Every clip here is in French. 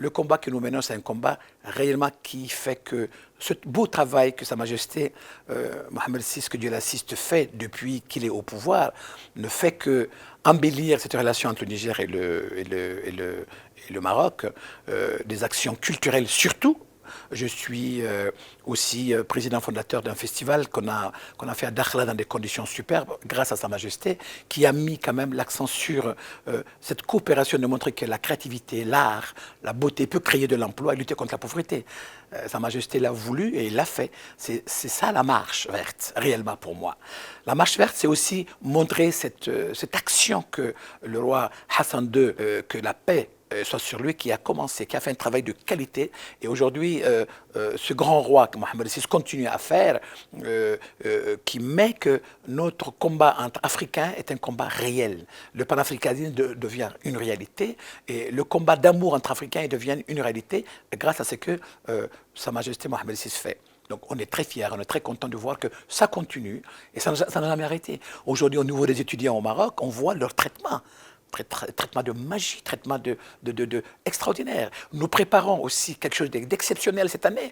le combat que nous menons, c'est un combat réellement qui fait que ce beau travail que Sa Majesté Mohamed VI, que Dieu l'assiste, fait depuis qu'il est au pouvoir, ne fait que embellir cette relation entre le Niger et le Maroc, des actions culturelles surtout. Je suis aussi président fondateur d'un festival qu'on a fait à Dakhla dans des conditions superbes, grâce à Sa Majesté, qui a mis quand même l'accent sur cette coopération de montrer que la créativité, l'art, la beauté peut créer de l'emploi et lutter contre la pauvreté. Sa Majesté l'a voulu et il l'a fait. C'est ça la marche verte, réellement pour moi. La marche verte, c'est aussi montrer cette action que le roi Hassan II, que la paix soit sur lui, qui a commencé, qui a fait un travail de qualité. Et aujourd'hui, ce grand roi que Mohamed VI continue à faire, qui met que notre combat entre Africains est un combat réel. Le panafricanisme devient une réalité et le combat d'amour entre Africains devient une réalité grâce à ce que Sa Majesté Mohamed VI fait. Donc on est très fiers, on est très content de voir que ça continue et ça n'a jamais arrêté. Aujourd'hui, au niveau des étudiants au Maroc, on voit leur traitement. Traitement de magie, traitement extraordinaire. Nous préparons aussi quelque chose d'exceptionnel cette année,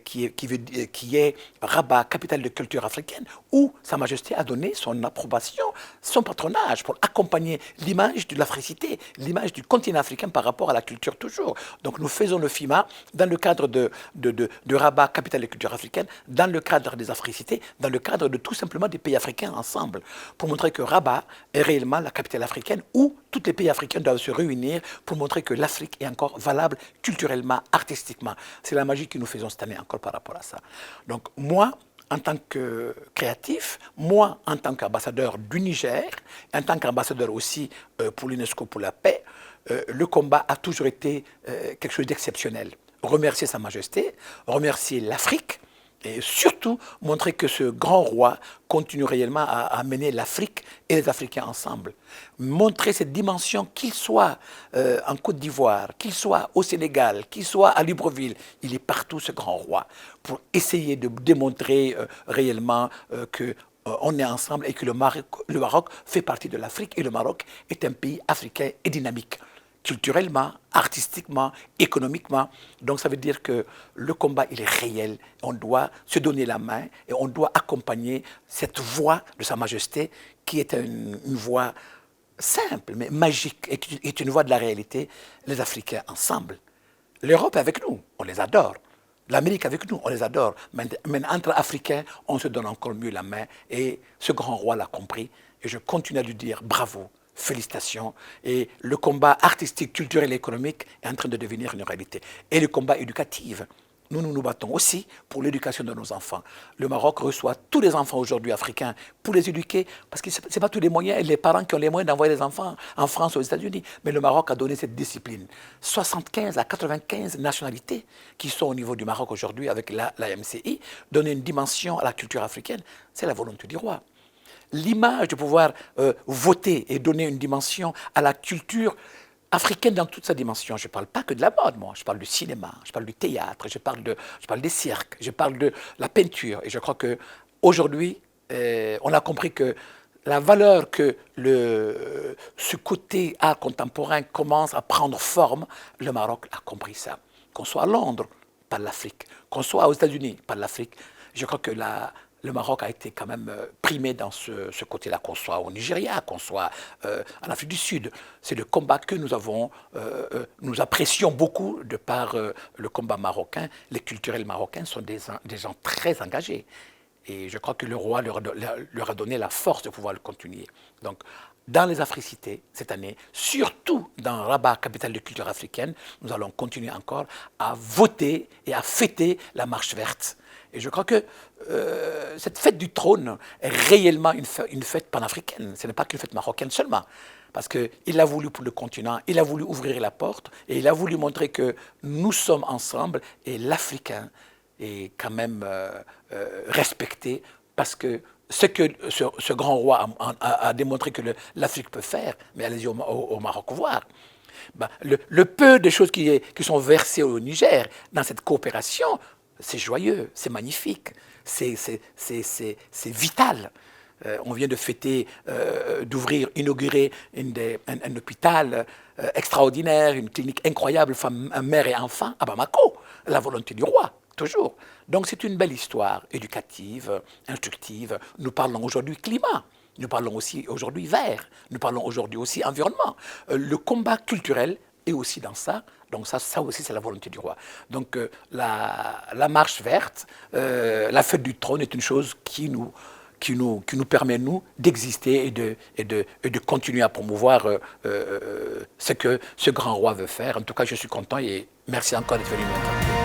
qui est Rabat, capitale de culture africaine, où Sa Majesté a donné son approbation, son patronage pour accompagner l'image de l'africité, l'image du continent africain par rapport à la culture toujours. Donc nous faisons le FIMA dans le cadre de Rabat, capitale de culture africaine, dans le cadre des africités, dans le cadre de tout simplement des pays africains ensemble, pour montrer que Rabat est réellement la capitale africaine où tous les pays africains doivent se réunir pour montrer que l'Afrique est encore valable culturellement, artistiquement. C'est la magie que nous faisons cette année encore par rapport à ça. Donc moi, en tant que créatif, moi, en tant qu'ambassadeur du Niger, en tant qu'ambassadeur aussi pour l'UNESCO pour la paix, le combat a toujours été quelque chose d'exceptionnel. Remercier Sa Majesté, remercier l'Afrique, et surtout montrer que ce grand roi continue réellement à mener l'Afrique et les Africains ensemble. Montrer cette dimension, qu'il soit en Côte d'Ivoire, qu'il soit au Sénégal, qu'il soit à Libreville, il est partout ce grand roi, pour essayer de démontrer réellement qu'on est ensemble et que le Maroc fait partie de l'Afrique et le Maroc est un pays africain et dynamique. Culturellement, artistiquement, économiquement. Donc ça veut dire que le combat, il est réel. On doit se donner la main et on doit accompagner cette voix de Sa Majesté qui est une voix simple mais magique et qui est une voix de la réalité. Les Africains ensemble. L'Europe est avec nous, on les adore. L'Amérique avec nous, on les adore. Mais entre Africains, on se donne encore mieux la main et ce grand roi l'a compris. Et je continue à lui dire bravo. Félicitations. Et le combat artistique, culturel et économique est en train de devenir une réalité. Et le combat éducatif. Nous battons aussi pour l'éducation de nos enfants. Le Maroc reçoit tous les enfants aujourd'hui africains pour les éduquer, parce que ce n'est pas tous les moyens, et les parents qui ont les moyens d'envoyer les enfants en France ou aux États-Unis. Mais le Maroc a donné cette discipline. 75 à 95 nationalités qui sont au niveau du Maroc aujourd'hui avec la MCI, donner une dimension à la culture africaine, c'est la volonté du roi. L'image de pouvoir voter et donner une dimension à la culture africaine dans toute sa dimension. Je ne parle pas que de la mode, moi. Je parle du cinéma, je parle du théâtre, je parle des cirques, je parle de la peinture. Et je crois qu'aujourd'hui, on a compris que la valeur que ce côté art contemporain commence à prendre forme, le Maroc a compris ça. Qu'on soit à Londres, par l'Afrique, qu'on soit aux États-Unis, par l'Afrique, je crois que le Maroc a été quand même primé dans ce côté-là, qu'on soit au Nigeria, qu'on soit en Afrique du Sud. C'est le combat que nous avons, nous apprécions beaucoup de par le combat marocain. Les culturels marocains sont des gens très engagés. Et je crois que le roi leur a donné la force de pouvoir le continuer. Donc, dans les africités, cette année, surtout dans Rabat, capitale de culture africaine, nous allons continuer encore à voter et à fêter la marche verte. Et je crois que cette fête du trône est réellement une fête panafricaine. Ce n'est pas qu'une fête marocaine seulement. Parce qu'il a voulu pour le continent, il a voulu ouvrir la porte et il a voulu montrer que nous sommes ensemble et l'Africain est quand même respecté parce que ce grand roi a démontré que l'Afrique peut faire, mais allez-y au Maroc voir. Le peu de choses qui sont versées au Niger dans cette coopération, c'est joyeux, c'est magnifique, c'est vital. On vient de fêter, inaugurer un hôpital extraordinaire, une clinique incroyable, femmes, mère et enfants, à Bamako. La volonté du roi, toujours. Donc c'est une belle histoire éducative, instructive. Nous parlons aujourd'hui climat. Nous parlons aussi aujourd'hui vert. Nous parlons aujourd'hui aussi environnement. Le combat culturel est aussi dans ça. Donc ça aussi, c'est la volonté du roi. Donc la marche verte, la fête du trône est une chose qui nous permet, nous, d'exister et de continuer à promouvoir ce que ce grand roi veut faire. En tout cas, je suis content et merci encore d'être venu m'interviewer.